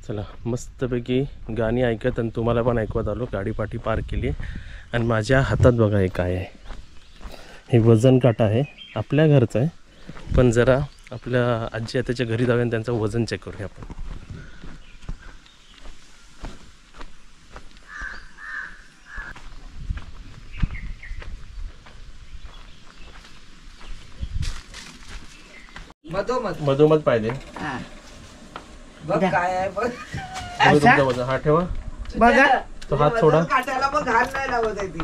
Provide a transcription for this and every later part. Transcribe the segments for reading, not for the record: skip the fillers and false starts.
चला मस्तपैकी गाणी ऐकत आणि तुम्हाला पण ऐकवत आलो. गाडी पाठी पार्क केली आणि माझ्या हातात बघा हे काय आहे. हे वजन काटा आहे. आपल्या घरचं आहे पण जरा आपल्या आजी आत्याच्या घरी जाऊया आणि त्यांचं वजन चेक करूया आपण. मधोमध पाहिजे बघ काय आहे बघ. तुमचं वजन हा ठेवा बघा तो हात सोडा. काट्याला बघ घाण नाही लावत आहे ती.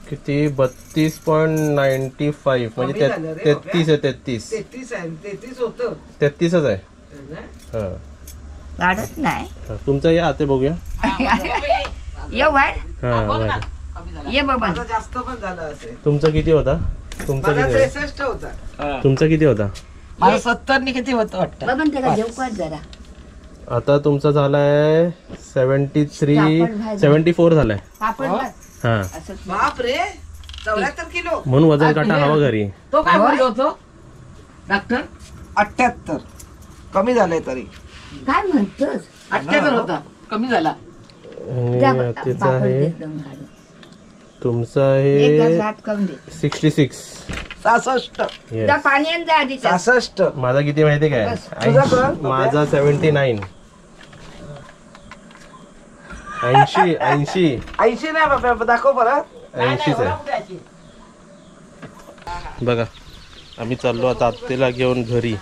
किती 32.95 म्हणजे 33 आहे. 33 आहे. 33 होतं. 33च आहे. हा वाढत नाही. तुमचं या आते बघूया. ये वाढ हा ये बाबा. माझं जास्त पण झालं असेल. तुमचा किती होता? तुमचा मला किती 63 होता. तुमचा किती होता? मला 70 नि किती होतं वाटतं. बाबा त्याला जेव कर जरा. आता तुमचा झालाय 74 झालाय. पापड भात. हा बाप रे 74 किलो. म्हणून वजन काटा हवा घरी. तो काय बोललो होतो डॉक्टर? 78 कमी झालंय तरी. काय म्हणतोस? 78 होता, कमी झाला. आणि त्याचा आहे तुमचा एक आहे हात करून दे. 66. 66 Yes. जा पाणी आण जा आधी. 66 माझा किती माहिती काय? तुझा बघ. माझा 79. 80 80 नाही बाबा दाखव परत. 80च आहे. बघा आम्ही चाललो आता आत्तेला घेऊन घरी.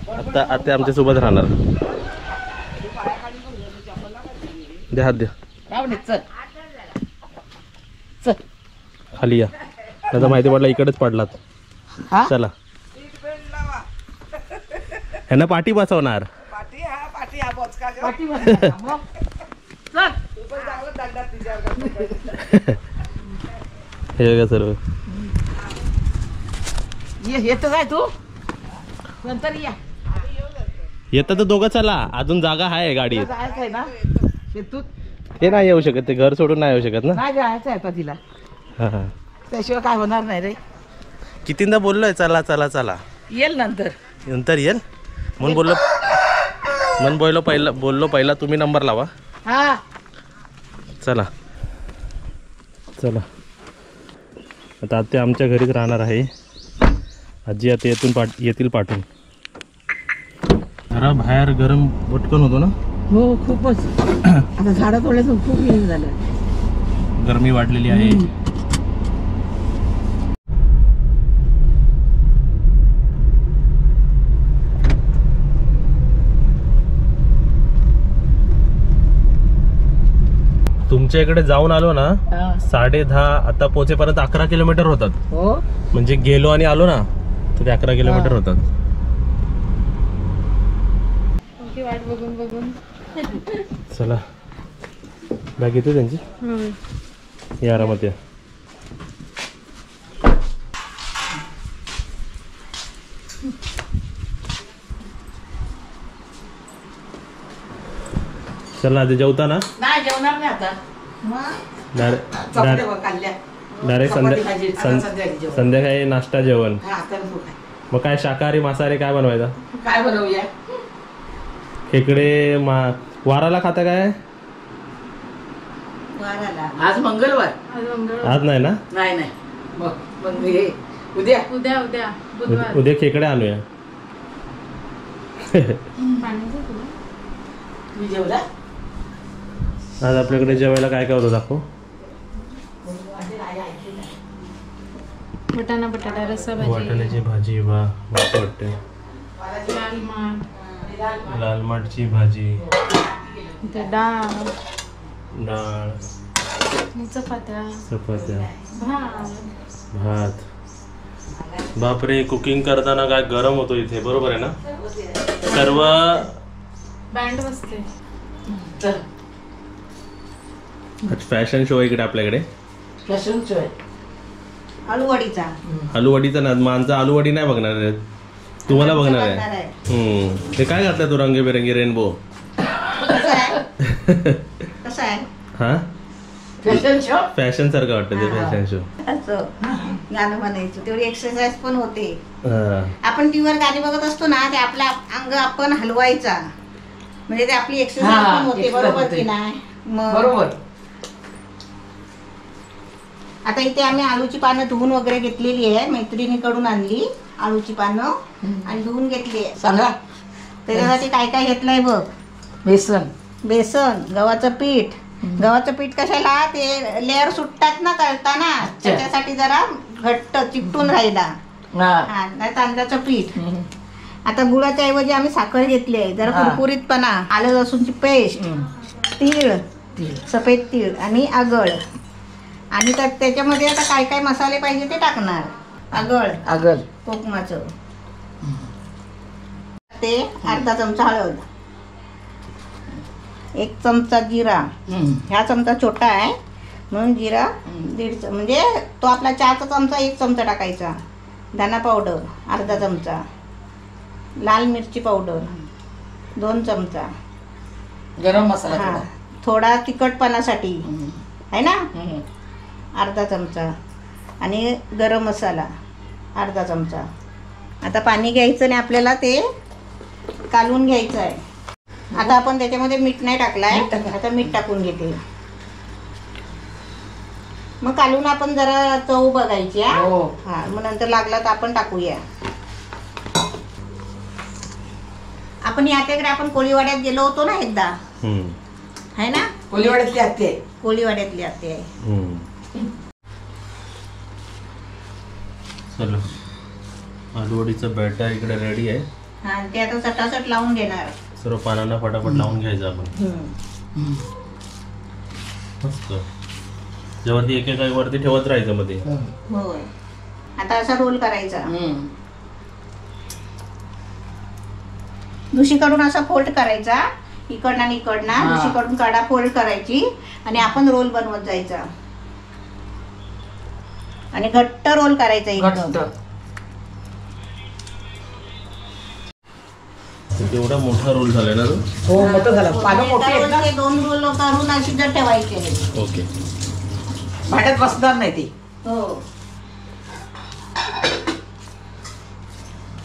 आता आत्ते आमच्या सोबत राहणार. द्या हात द्या. चल चल खाली या. आता माहिती पडला इकडेच पडलात. चला ह्यांना पाठी बसवणार. पाठी हा बोचका गं. पाठी बस. मग चल तू पण चांगलं दंडात तिच्यावर घालतो. हे बघा सर्व. ये येतो काय तू नंतर या. येतं तर दोघं चला. अजून जागा आहे गाडीत. जायचं आहे ना शेतूत. ते नाही येऊ शकत. ते घर सोडून नाही येऊ शकत ना. नाही जायचं आहे तिला. हा हा त्याशिवाय काय होणार नाही रे. कितींदा बोललोय चला चला चला. येईल नंतर. नंतर येईल म्हणून बोललो पहिला तुम्ही नंबर लावा. हा चला चला आता ते आमच्या घरीच राहणार आहे. आजी आता येतील पाठवून. जरा बाहेर गरम पटकन होतो ना. हो खूपच. आता झाडं तोडल्याचं खूप हे झालं. गरमी वाढलेली आहे. तुमच्या इकडे जाऊन आलो ना 10:30 आता पोहोचेपर्यंत 11 किलोमीटर होतात. हो म्हणजे गेलो आणि आलो ना तर ते 11 किलोमीटर होतात. वाट बघून बघून चला बॅग येते त्यांची. या आरामात या. चला आधी जेवता ना. नाही जेवणार नाही आता. डायरेक्ट संध्याकाळी नाश्ता जेवण. मग काय शाकाहारी मांसाहारी काय बनवायचा? काय बनवूया? खेकडे वाराला खाता काय? आज मंगळवार. आज नाही ना. नाही मग हे उद्या उद्या बुधवार. उद्या खेकडे आणूया. मी जेवला. आज आपल्याकडे जेवायला काय काय होतं दाखव. वटाणा बटाटा रस्सा भाजी. वाटाण्याची भाजी. वा मस्त वाटते. लाल माठची भाजी. डाळ चपात्या भात. बापरे कुकिंग करताना काय गरम होतो इथे. बरोबर आहे ना. सर्व बँड बसते. फॅशन शो इकडे आपल्याकडे. फॅशन शो आहे. आलूवडीचा ना. माणसं आलूवडी नाही बघणार आहेत. तुम्हाला बघणार आहे. ते काय घातलं तू रंगीबेरंगी रेनबो. हा फॅशन शो फॅशन सारखं वाटतं ते फॅशन शो. असं गाणं म्हणायचं तेवढी एक्सरसाइज पण होते. हा. आपण टीव्हीवर गाणी बघत असतो ना ते आपला अंग आपण हलवायचा म्हणजे ते आपली एक्सरसाइज पण होते. बरोबर की नाही? मग बरोबर. आता इथे आम्ही आळूची पानं धुवून वगैरे घेतलेली आहे. मैत्रिणीकडून आणली आळूची पानं आणि धुवून घेतली आहे. सांगा. त्याच्यासाठी काय काय घेतलंय बघ. बेसन, गव्हाचं पीठ. गव्हाचं पीठ कशाला ते लेअर सुटतात ना तळताना त्याच्यासाठी जरा घट्ट चिकटून राहिला. हा, नाही तांदळाचं पीठ. आता गुळाच्या ऐवजी आम्ही साखर घेतली आहे जरा कुरकुरीतपणा. आलं लसूणची पेस्ट, तीळ, सफेद तीळ आणि आगळ. आणि त्याच्यामध्ये आता काय काय मसाले पाहिजे ते टाकणार. आगळ कोकमाचं ते अर्धा चमचा हळद, 1 चमचा जिरा. ह्या चमचा छोटा आहे म्हणून जिरा 1.5 म्हणजे तो आपला चहाचा चमचा 1 चमचा टाकायचा. धना पावडर अर्धा चमचा, लाल मिरची पावडर 2 चमचा, गरम मसाला हा थोडा तिखटपणासाठी आहे ना अर्धा चमचा आणि गरम मसाला अर्धा चमचा. आता पाणी घ्यायचं आणि आपल्याला ते कालवून घ्यायचं आहे. आता आपण त्याच्यामध्ये मीठ नाही टाकलाय. आता मीठ टाकून घेते. मग कालवून आपण जरा चव बघायची. हा मग नंतर लागला तर आपण टाकूया. आपण याच्याकडे आपण कोळीवाड्यात गेलो होतो ना एकदा आहे ना. कोळीवाड्यातली आत्या आहे. कोळीवाड्यातली आत्या आहे. चलो आलूवडीचं बॅटर इकडे रेडी आहे. हा ते आता सटासट लावून घेणार. सर्व पानांना फटाफट लावून घ्यायचं आपण. मस्त. जेव्हा ती एक वरती ठेवत राहायचं मध्ये. होय. आता असा रोल करायचा. दुसरीकडून असा फोल्ड करायचा. इकडनं आणि इकडनं दुसरीकडून काढा फोल्ड करायची आणि आपण रोल बनवत जायचा. आणि घट्ट रोल करायचा एकदम. एवढा मोठा रोल झालाय ना तो. हो मोठं झालं. पानं मोठी आहेत ना. ते 2 रोल करून अशी जर ठेवायचे. ओके. भांड्यात बसणार नाही ती. हो.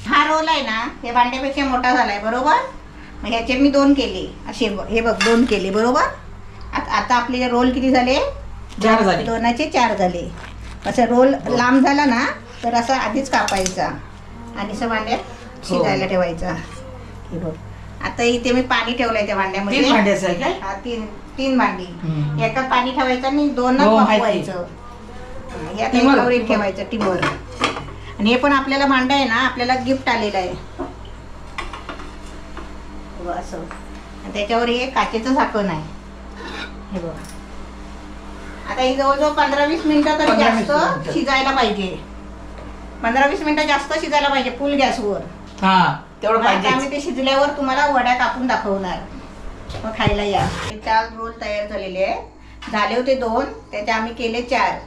हा रोल आहे ना हे भांड्यापेक्षा मोठा झालाय बरोबर. मग ह्याचे मी 2 केले असे. हे बघ 2 केले बरोबर. आता आपले रोल किती झाले? 4 झाले. 2चे 4 झाले. असं रोल लांब झाला ना तर असं आधीच कापायचा आणि असं भांड्यात शिजायला ठेवायचा. हे बघ आता इथे मी पाणी ठेवलंय त्या भांड्यामध्ये. 3 भांड्याचं आहे काय? हा 3 भांडी. एकात पाणी ठेवायचं आणि 2 वापरायचं. यात एकावर ठेवायचं टिमर. आणि हे पण आपल्याला भांडं आहे ना आपल्याला गिफ्ट आलेलं आहे असं. आणि त्याच्यावर हे काचेचं झाकण आहे. हे बघ आता ही जवळजवळ 15-20 मिनिटं तरी जास्त शिजायला पाहिजे. 15-20 मिनिटं जास्त शिजायला पाहिजे फुल गॅसवर. तेवढं पाहिजे. आम्ही ते शिजल्यावर तुम्हाला वड्या कापून दाखवणार. मग खायला या. 4 रोल तयार झालेले आहे. झाले होते 2 त्याचे आम्ही केले 4.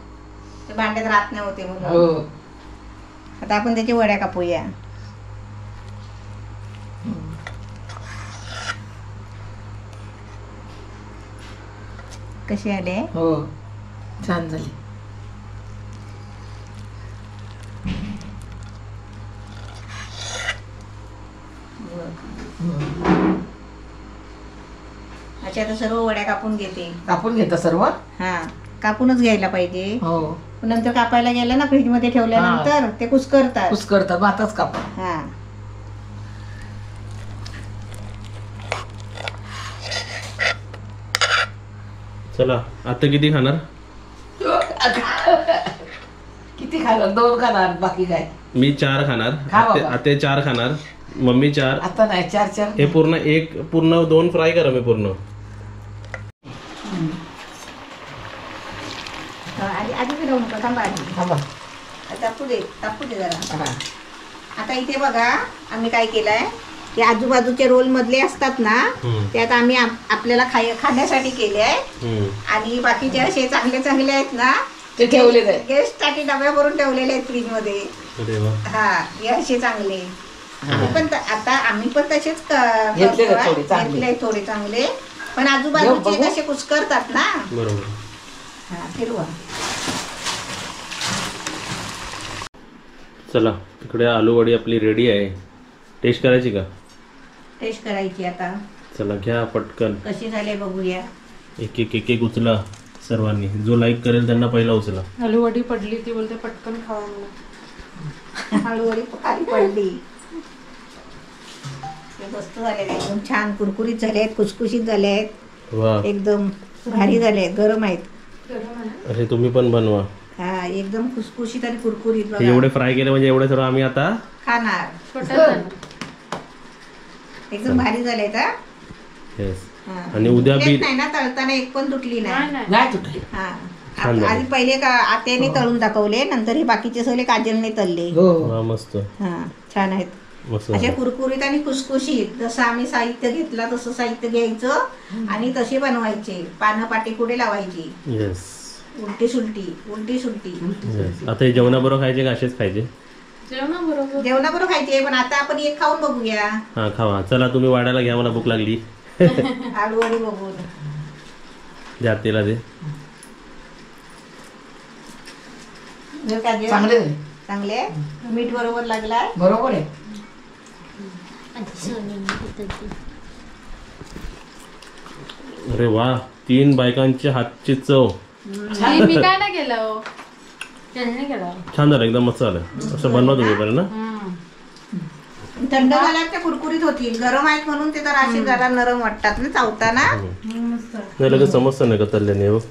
ते भांड्यात राहत नाही होते म्हणून. आता आपण त्याची वड्या कापूया. कसे आले? हो छान झाली. अच्छा आता सर्व वड्या कापून घेते. कापून घेता सर्व. हा कापूनच घ्यायला पाहिजे. हो. नंतर कापायला गेलं ना फ्रीज मध्ये ठेवल्यानंतर ते कुस्करतात. आताच कापा. हा चला आता किती खाणार? किती खाणार? 2 खाणार बाकी काय. मी 4 खाणार. खा बाबा. आता 4 खाणार. मम्मी 4. आता नाही 4 हे पूर्ण 2 फ्राय करा मी पूर्ण. आधी फिरवू नका थांबा आधी. थांबा. तापू दे जरा. आता इथे बघा आम्ही काय केलंय ते आजूबाजूचे रोल मधले असतात ना त्यात आम्ही आपल्याला खाण्यासाठी केले आहे. आणि बाकीचे असे चांगले आहेत ना ते ठेवले गेस्ट साठी डब्या भरून ठेवलेले आहेत फ्रीज मध्ये. हा हे असे चांगले. आम्ही पण तसेच घेतले थोडे चांगले. पण आजूबाजूचे कसे कुस्करतात ना बरोबर. हा फिरवा. चला तिकडे आलूवडी आपली रेडी आहे. टेस्ट करायची का? टेस्ट करायची आता. चला घ्या पटकन. कशी झाले बघूया. एक एक एक एक उचला सर्वांनी. जो लाईक करेल त्यांना पहिला उचला. आलूवडी पडली ती बोलते पटकन खावा मला. हळूहळू खाली पडली. हे मस्त झाले एकदम छान कुरकुरीत झाले आहेत, खुसखुशीत झाले आहेत, वा एकदम भारी झाले आहेत, गरम आहेत. असे तुम्ही पण बनवा. हा एकदम खुसखुशीत आणि कुरकुरीत ते बघा. एवढे फ्राय केले म्हणजे एवढे सर्व आम्ही आता खाणार. छोटं एकदम भारी झाले का? येस. हा. आणि उद्या तुटलेच बी नाही ना तळताना एक पण तुटली नाही. नाही तुटली. हा छान झाले. आधी पहिले का आत्याने तळून दाखवले, नंतर हे बाकीचे सगळे काजलने तळले. हो वा मस्त हा छान आहेत. मस्त असे झालं. कुरकुरीत आणि खुसखुशीत. जसं आम्ही साहित्य घेतला तसं साहित्य घ्यायचं आणि तसे बनवायचे. पानं पाटी कुठे लावायची, येस उलटी सुलटी उलटी सुलटी. येस. आता हे जेवणाबरोबर खायचे का असेच खायचे? जेवणाबरोबर जेवणाबरोबर खायचे. पण आता आपण एक खाऊन बघूया. हा खावा. चला तुम्ही वाढायला घ्या, मला भूक लागली. आलूवडी बघून. द्या तेला दे. जर काजल चांगले झाले. चांगले मीठ बरोबर लागलाय. बरोबर आहे. अरे वा 3 बायकांच्या हातची चव. मी काय नाही केलं हो. त्यांनी केलं. छान झालं एकदम मस्त झालं. असं बनवा तुम्ही पण ना. थंड झाल्यावर ते कुरकुरीत होतील. गरम आहेत म्हणून ते तर असे जरा नरम वाटतात ना चावताना. नाही लगेच समजतं नाही का तळल्याने. बघ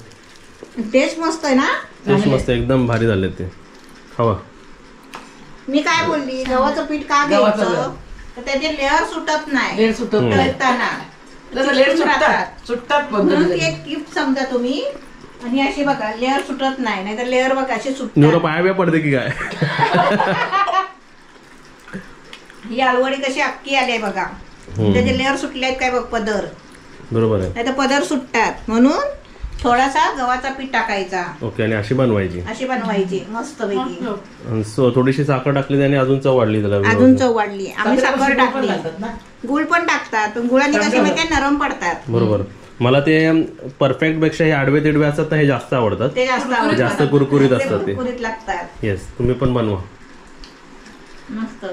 टेस्ट मस्त आहे ना. टेस्ट मस्त एकदम भारी झाले ते. खावा. मी काय बोलली, गव्हाचं पीठ का गव्हाचं घ्यायचं तर त्याचे लेअर सुटत नाही लेट सुटत नाही. तळताना. तसं लेट चिकटून राहतात. सुटतात सुटतात पण म्हणून कधी ती एक टिप समजा तुम्ही. आणि अशी बघा लेअर सुटत नाही, नाहीतर लेअर बघा अशी निवडा सुटतात. पाया बिया पडते की काय? ही आलवडी कशी अक्की आली आहे बघा. त्याचे लेअर सुटले आहेत काय बघ, पदर. बरोबर आहे. नाहीतर पदर सुटतात. म्हणून थोडासा गव्हाचा पीठ टाकायचा. ओके. आणि अशी बनवायची. अशी बनवायची मस्त पैकी. आणि थोडीशी साखर टाकली त्याने अजून चव वाढली त्याला. अजून चव वाढली. आम्ही साखरेला साखर शिकवण पण टाकली. लागतात ना. गुळ पण टाकतात, पण गुळाने कसे माहिती नरम पडतात. बरोबर. मला ते परफेक्ट पेक्षा हे आडवे तिडवे असतात ना हे जास्त आवडतात. ते जास्त आवडतात. जास्त कुरकुरीत असतात ते. कुरकुरीत लागतात. येस तुम्ही पण बनवा. मस्त.